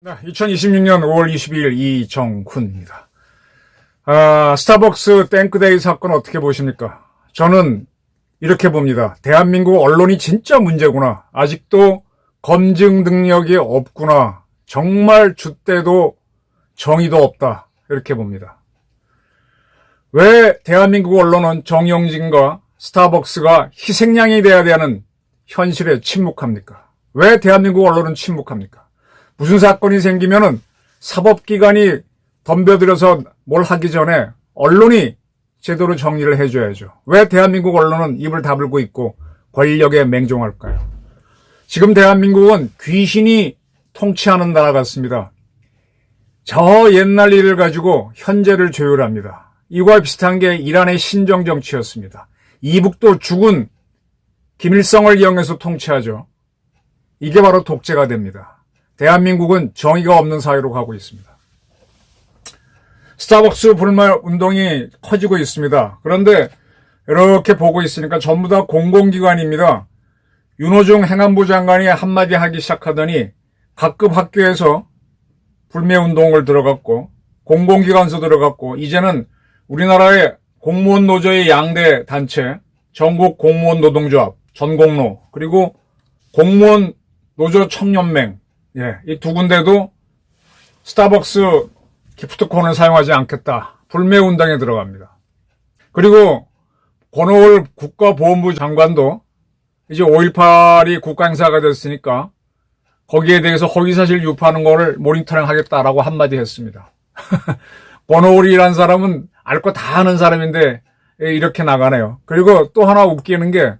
네, 2026년 5월 22일 이정훈입니다. 스타벅스 땡크데이 사건 어떻게 보십니까? 저는 이렇게 봅니다. 대한민국 언론이 진짜 문제구나. 아직도 검증 능력이 없구나. 정말 줏대도 정의도 없다. 이렇게 봅니다. 왜 대한민국 언론은 정영진과 스타벅스가 희생양이 돼야 되는 현실에 침묵합니까? 왜 대한민국 언론은 침묵합니까? 무슨 사건이 생기면은 사법기관이 덤벼들어서 뭘 하기 전에 언론이 제대로 정리를 해줘야죠. 왜 대한민국 언론은 입을 다물고 있고 권력에 맹종할까요? 지금 대한민국은 귀신이 통치하는 나라 같습니다. 저 옛날 일을 가지고 현재를 조율합니다. 이와 비슷한 게 이란의 신정 정치였습니다. 이북도 죽은 김일성을 이용해서 통치하죠. 이게 바로 독재가 됩니다. 대한민국은 정의가 없는 사회로 가고 있습니다. 스타벅스 불매 운동이 커지고 있습니다. 그런데 이렇게 보고 있으니까 전부 다 공공기관입니다. 윤호중 행안부 장관이 한마디 하기 시작하더니 각급 학교에서 불매 운동을 들어갔고 공공기관서 들어갔고 이제는 우리나라의 공무원 노조의 양대 단체 전국 공무원 노동조합 전공노 그리고 공무원 노조 청년맹 이 두 군데도 스타벅스 기프트콘을 사용하지 않겠다. 불매 운동에 들어갑니다. 그리고 권오을 국가보훈부 장관도 이제 5.18이 국가행사가 됐으니까 거기에 대해서 허위사실 유포하는 거를 모니터링 하겠다라고 한마디 했습니다. 권오을이라는 사람은 알 거 다 아는 사람인데 이렇게 나가네요. 그리고 또 하나 웃기는 게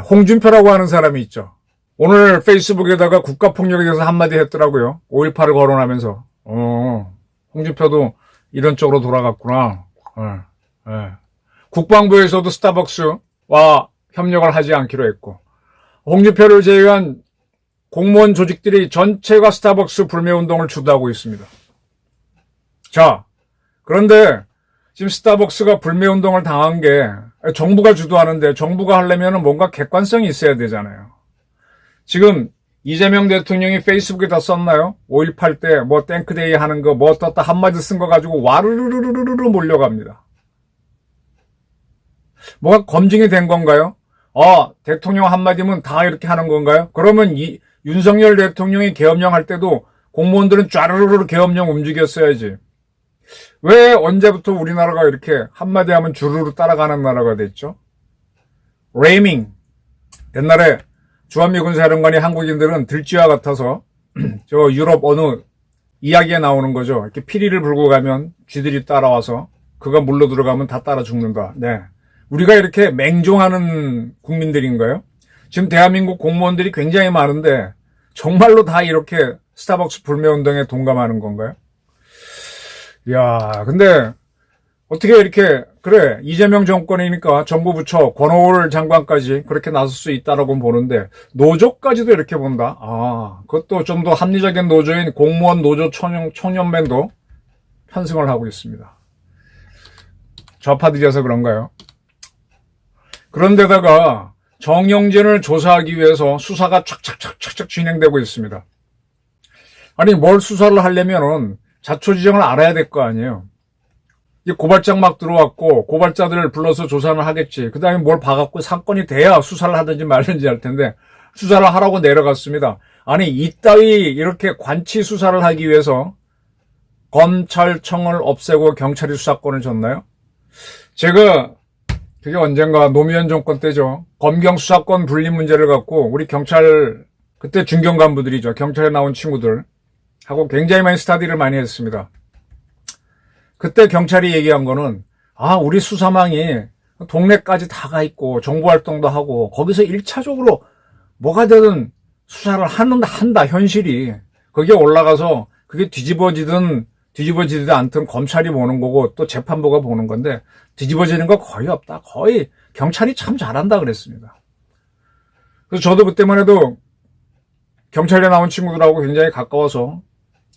홍준표라고 하는 사람이 있죠. 오늘 페이스북에다가 국가폭력에 대해서 한마디 했더라고요. 5.18을 거론하면서. 홍준표도 이런 쪽으로 돌아갔구나. 국방부에서도 스타벅스와 협력을 하지 않기로 했고, 홍준표를 제외한 공무원 조직들이 전체가 스타벅스 불매운동을 주도하고 있습니다. 자, 그런데 지금 스타벅스가 불매운동을 당한 게 정부가 주도하는데 정부가 하려면 뭔가 객관성이 있어야 되잖아요. 지금 이재명 대통령이 페이스북에다 썼나요? 5.18 때 뭐 땡크데이 하는 거 뭐 떴다 한마디 쓴 거 가지고 와르르르르르 몰려갑니다. 뭐가 검증이 된 건가요? 대통령 한마디면 다 이렇게 하는 건가요? 그러면 윤석열 대통령이 계엄령 할 때도 공무원들은 쫘르르르 계엄령 움직였어야지. 왜 언제부터 우리나라가 이렇게 한마디 하면 주르르 따라가는 나라가 됐죠? 레이밍. 옛날에 주한미군사령관이 한국인들은 들쥐와 같아서 저 유럽 어느 이야기에 나오는 거죠. 이렇게 피리를 불고 가면 쥐들이 따라와서 그가 물러 들어가면 다 따라 죽는다. 네. 우리가 이렇게 맹종하는 국민들인가요? 지금 대한민국 공무원들이 굉장히 많은데 정말로 다 이렇게 스타벅스 불매운동에 동감하는 건가요? 이야, 근데 어떻게 이렇게 그래 이재명 정권이니까 정부 부처 권오을 장관까지 그렇게 나설 수 있다라고 보는데 노조까지도 이렇게 본다. 그것도 좀 더 합리적인 노조인 공무원 노조 청년맨도 편승을 하고 있습니다. 좌파들이어서 그런가요? 그런데다가 정영진을 조사하기 위해서 수사가 착착 진행되고 있습니다. 아니 뭘 수사를 하려면은 자초지종을 알아야 될 거 아니에요. 고발장 막 들어왔고 고발자들을 불러서 조사를 하겠지. 그 다음에 뭘 봐갖고 사건이 돼야 수사를 하든지 말든지 할 텐데 수사를 하라고 내려갔습니다. 아니 이따위 이렇게 관치 수사를 하기 위해서 검찰청을 없애고 경찰이 수사권을 줬나요? 제가 그게 언젠가 노무현 정권 때죠. 검경 수사권 분리 문제를 갖고 우리 경찰 그때 중견 간부들이죠. 경찰에 나온 친구들 하고 굉장히 많이 스터디를 많이 했습니다. 그때 경찰이 얘기한 거는 우리 수사망이 동네까지 다 가 있고 정보활동도 하고 거기서 1차적으로 뭐가 되든 수사를 한다 현실이 거기에 올라가서 그게 뒤집어지든 않든 검찰이 보는 거고 또 재판부가 보는 건데 뒤집어지는 거 거의 없다. 거의 경찰이 참 잘한다 그랬습니다. 그래서 저도 그때만 해도 경찰에 나온 친구들하고 굉장히 가까워서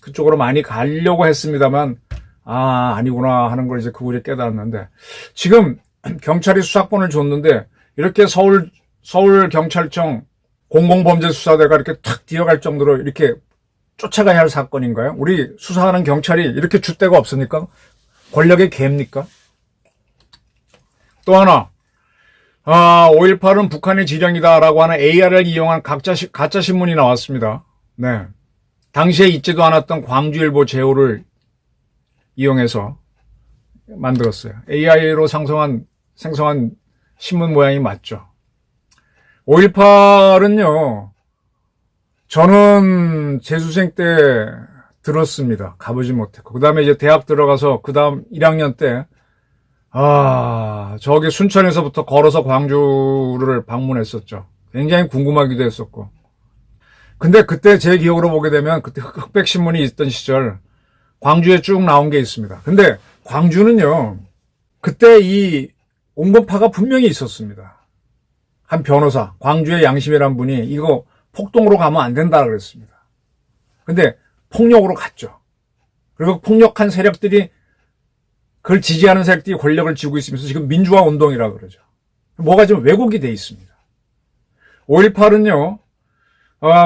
그쪽으로 많이 가려고 했습니다만 아니구나 하는 걸 이제 그 후에 깨달았는데, 지금 경찰이 수사권을 줬는데 이렇게 서울경찰청 공공범죄수사대가 이렇게 탁 뛰어갈 정도로 이렇게 쫓아가야 할 사건인가요? 우리 수사하는 경찰이 이렇게 줏대가 없습니까? 권력의 개입니까? 또 하나, 5.18은 북한의 지령이다라고 하는 AR을 이용한 가짜 신문이 나왔습니다. 네. 당시에 있지도 않았던 광주일보 제호를 이용해서 만들었어요. AI로 생성한 신문 모양이 맞죠. 5.18은요, 저는 재수생 때 들었습니다. 가보지 못했고. 그 다음에 이제 대학 들어가서 그 다음 1학년 때, 저기 순천에서부터 걸어서 광주를 방문했었죠. 굉장히 궁금하기도 했었고. 근데 그때 제 기억으로 보게 되면 그때 흑백신문이 있던 시절 광주에 쭉 나온 게 있습니다. 근데 광주는요, 그때 이 온건파가 분명히 있었습니다. 한 변호사, 광주의 양심이란 분이 이거 폭동으로 가면 안 된다 그랬습니다. 근데 폭력으로 갔죠. 그리고 폭력한 세력들이, 그걸 지지하는 세력들이 권력을 쥐고 있으면서 지금 민주화 운동이라고 그러죠. 뭐가 좀 왜곡이 돼 있습니다. 5.18은요,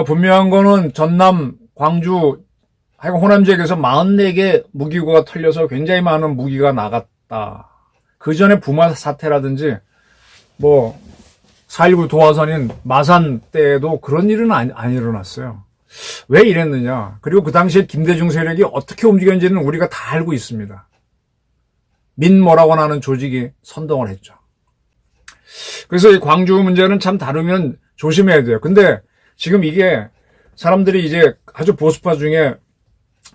분명한 거는 전남, 광주, 하여간 호남 지역에서 44개 무기고가 털려서 굉장히 많은 무기가 나갔다. 그 전에 부마 사태라든지, 4.19 도화선인 마산 때에도 그런 일은 안 일어났어요. 왜 이랬느냐. 그리고 그 당시에 김대중 세력이 어떻게 움직였는지는 우리가 다 알고 있습니다. 민모라고 하는 조직이 선동을 했죠. 그래서 이 광주 문제는 참 다루면 조심해야 돼요. 근데 지금 이게 사람들이 이제 아주 보수파 중에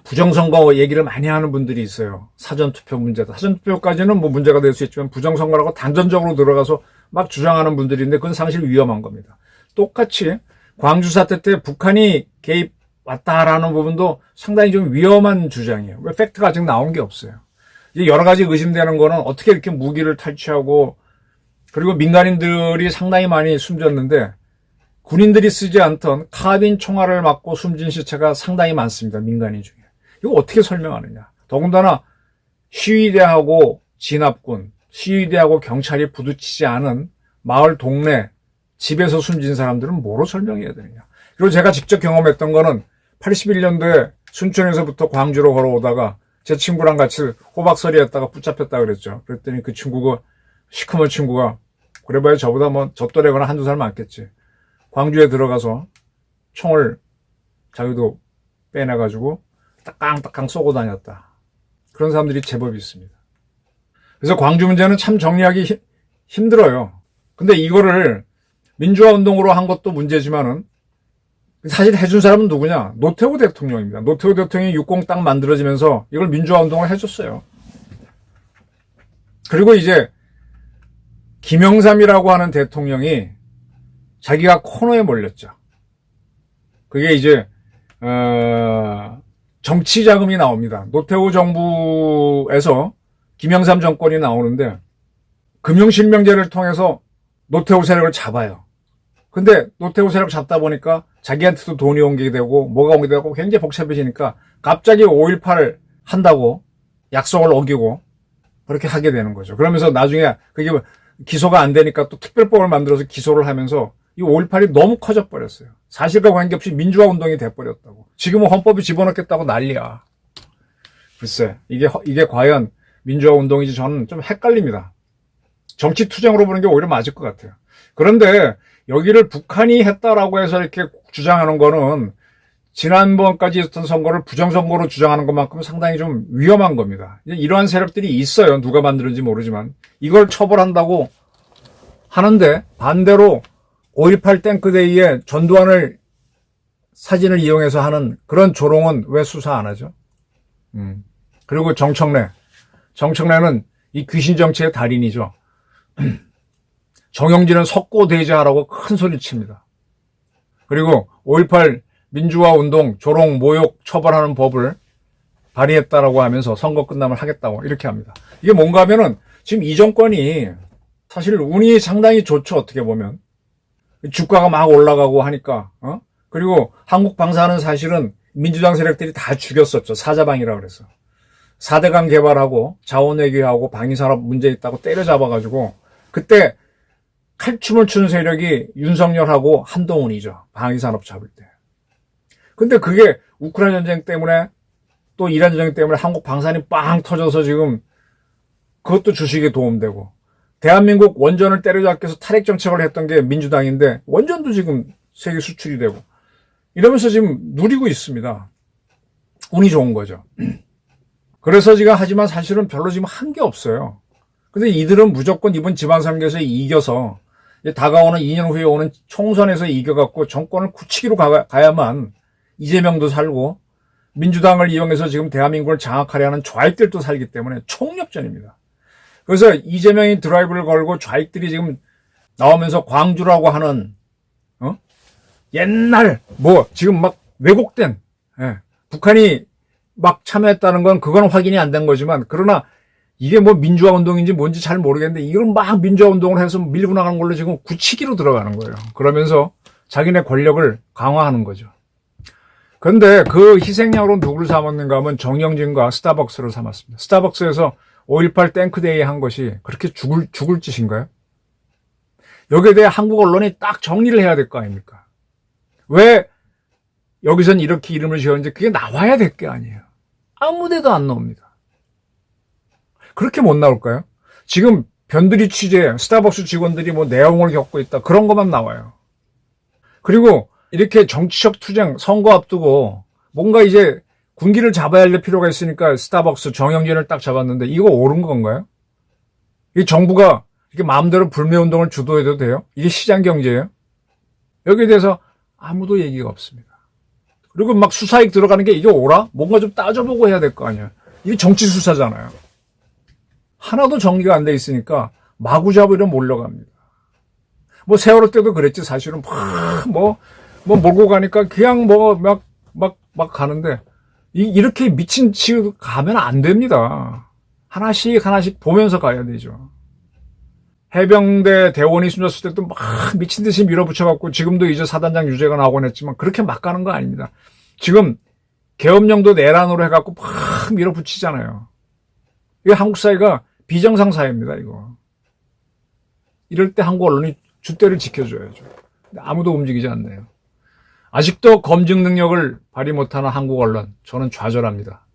부정선거 얘기를 많이 하는 분들이 있어요. 사전투표 문제다. 사전투표까지는 문제가 될 수 있지만 부정선거라고 단전적으로 들어가서 막 주장하는 분들인데 그건 사실 위험한 겁니다. 똑같이 광주 사태 때 북한이 개입 왔다라는 부분도 상당히 좀 위험한 주장이에요. 왜 팩트가 아직 나온 게 없어요. 이제 여러 가지 의심되는 거는 어떻게 이렇게 무기를 탈취하고, 그리고 민간인들이 상당히 많이 숨졌는데 군인들이 쓰지 않던 카빈 총알을 맞고 숨진 시체가 상당히 많습니다. 민간인 중에. 이거 어떻게 설명하느냐. 더군다나 시위대하고 진압군, 시위대하고 경찰이 부딪히지 않은 마을 동네 집에서 숨진 사람들은 뭐로 설명해야 되느냐. 그리고 제가 직접 경험했던 거는 81년도에 순천에서부터 광주로 걸어오다가 제 친구랑 같이 호박서리 했다가 붙잡혔다 그랬죠. 그랬더니 그 친구가, 시커먼 친구가, 그래봐야 저보다 젖도래거나 한두 살 많겠지. 광주에 들어가서 총을 자기도 빼내가지고 따깡따깡 쏘고 다녔다. 그런 사람들이 제법 있습니다. 그래서 광주 문제는 참 정리하기 힘들어요. 근데 이거를 민주화 운동으로 한 것도 문제지만은 사실 해준 사람은 누구냐? 노태우 대통령입니다. 노태우 대통령이 60 딱 만들어지면서 이걸 민주화 운동을 해줬어요. 그리고 이제 김영삼이라고 하는 대통령이 자기가 코너에 몰렸죠. 그게 이제 정치 자금이 나옵니다. 노태우 정부에서 김영삼 정권이 나오는데 금융실명제를 통해서 노태우 세력을 잡아요. 근데 노태우 세력 잡다 보니까 자기한테도 돈이 옮기게 되고 뭐가 옮기게 되고 굉장히 복잡해지니까 갑자기 5.18 한다고 약속을 어기고 그렇게 하게 되는 거죠. 그러면서 나중에 그게 기소가 안 되니까 또 특별법을 만들어서 기소를 하면서 이 5.18이 너무 커져 버렸어요. 사실과 관계없이 민주화 운동이 돼버렸다고. 지금은 헌법에 집어넣겠다고 난리야. 글쎄, 이게 과연 민주화 운동인지 저는 좀 헷갈립니다. 정치 투쟁으로 보는 게 오히려 맞을 것 같아요. 그런데 여기를 북한이 했다라고 해서 이렇게 주장하는 거는 지난번까지 있었던 선거를 부정선거로 주장하는 것만큼 상당히 좀 위험한 겁니다. 이러한 세력들이 있어요. 누가 만드는지 모르지만. 이걸 처벌한다고 하는데 반대로 5.18 탱크데이에 전두환을 사진을 이용해서 하는 그런 조롱은 왜 수사 안 하죠? 그리고 정청래는 이 귀신 정치의 달인이죠. 정영진은 석고대죄하라고 큰 소리 칩니다. 그리고 5.18 민주화 운동, 조롱, 모욕, 처벌하는 법을 발의했다라고 하면서 선거 끝나면 하겠다고 이렇게 합니다. 이게 뭔가 하면은 지금 이 정권이 사실 운이 상당히 좋죠. 어떻게 보면. 주가가 막 올라가고 하니까, 그리고 한국 방사는 사실은 민주당 세력들이 다 죽였었죠. 사자방이라고 그래서. 4대강 개발하고 자원외교하고 방위산업 문제 있다고 때려잡아가지고 그때 칼춤을 추는 세력이 윤석열하고 한동훈이죠. 방위산업 잡을 때. 근데 그게 우크라이나 전쟁 때문에 또 이란 전쟁 때문에 한국 방산이 빵 터져서 지금 그것도 주식에 도움되고 대한민국 원전을 때려잡기 위해서 탈핵 정책을 했던 게 민주당인데 원전도 지금 세계 수출이 되고 이러면서 지금 누리고 있습니다. 운이 좋은 거죠. 그래서 지금 하지만 사실은 별로 지금 한 게 없어요. 근데 이들은 무조건 이번 지방선거에서 이겨서 다가오는 2년 후에 오는 총선에서 이겨갖고 정권을 굳히기로 가야만 이재명도 살고 민주당을 이용해서 지금 대한민국을 장악하려 하는 좌익들도 살기 때문에 총력전입니다. 그래서 이재명이 드라이브를 걸고 좌익들이 지금 나오면서 광주라고 하는 옛날 지금 막 왜곡된 북한이 막 참여했다는 건 그건 확인이 안 된 거지만 그러나 이게 민주화 운동인지 뭔지 잘 모르겠는데 이걸 막 민주화 운동을 해서 밀고 나가는 걸로 지금 굳히기로 들어가는 거예요. 그러면서 자기네 권력을 강화하는 거죠. 그런데 그 희생양으로 누구를 삼았는가 하면 정영진과 스타벅스를 삼았습니다. 스타벅스에서 5.18 탱크데이 한 것이 그렇게 죽을 짓인가요? 여기에 대해 한국 언론이 딱 정리를 해야 될 거 아닙니까? 왜 여기선 이렇게 이름을 지었는지 그게 나와야 될 게 아니에요. 아무 데도 안 나옵니다. 그렇게 못 나올까요? 지금 변두리 취재, 스타벅스 직원들이 내용을 겪고 있다. 그런 것만 나와요. 그리고 이렇게 정치적 투쟁, 선거 앞두고 뭔가 이제 군기를 잡아야 할 필요가 있으니까 스타벅스 정영진을 딱 잡았는데 이거 옳은 건가요? 이 정부가 이렇게 마음대로 불매운동을 주도해도 돼요? 이게 시장 경제예요? 여기에 대해서 아무도 얘기가 없습니다. 그리고 막 수사익 들어가는 게 이게 옳아? 뭔가 좀 따져보고 해야 될 거 아니야. 이게 정치 수사잖아요. 하나도 정리가 안 돼 있으니까 마구잡이로 몰려갑니다. 세월호 때도 그랬지 사실은 몰고 가니까 그냥 막 가는데 이렇게 미친 치유 가면 안 됩니다. 하나씩 보면서 가야 되죠. 해병대 대원이 숨졌을 때도 막 미친 듯이 밀어붙여갖고 지금도 이제 사단장 유죄가 나오곤 했지만 그렇게 막 가는 거 아닙니다. 지금 계엄령도 내란으로 해갖고 막 밀어붙이잖아요. 이게 한국 사회가 비정상 사회입니다, 이거. 이럴 때 한국 언론이 줏대를 지켜줘야죠. 아무도 움직이지 않네요. 아직도 검증 능력을 발휘 못하는 한국 언론, 저는 좌절합니다.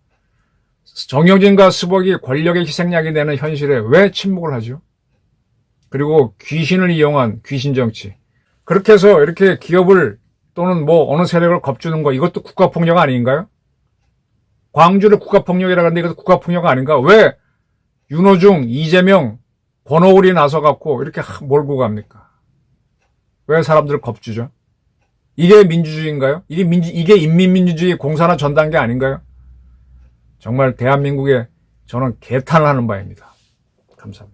정영진과 스벅이 권력의 희생양이 되는 현실에 왜 침묵을 하죠? 그리고 귀신을 이용한 귀신 정치. 그렇게 해서 이렇게 기업을 또는 어느 세력을 겁주는 거 이것도 국가폭력 아닌가요? 광주를 국가폭력이라고 하는데 이것도 국가폭력 아닌가? 왜 윤호중, 이재명, 권오울이 나서갖고 이렇게 몰고 갑니까? 왜 사람들을 겁주죠? 이게 민주주의인가요? 이게 인민민주주의 공산화 전단계 아닌가요? 정말 대한민국에 저는 개탄을 하는 바입니다. 감사합니다.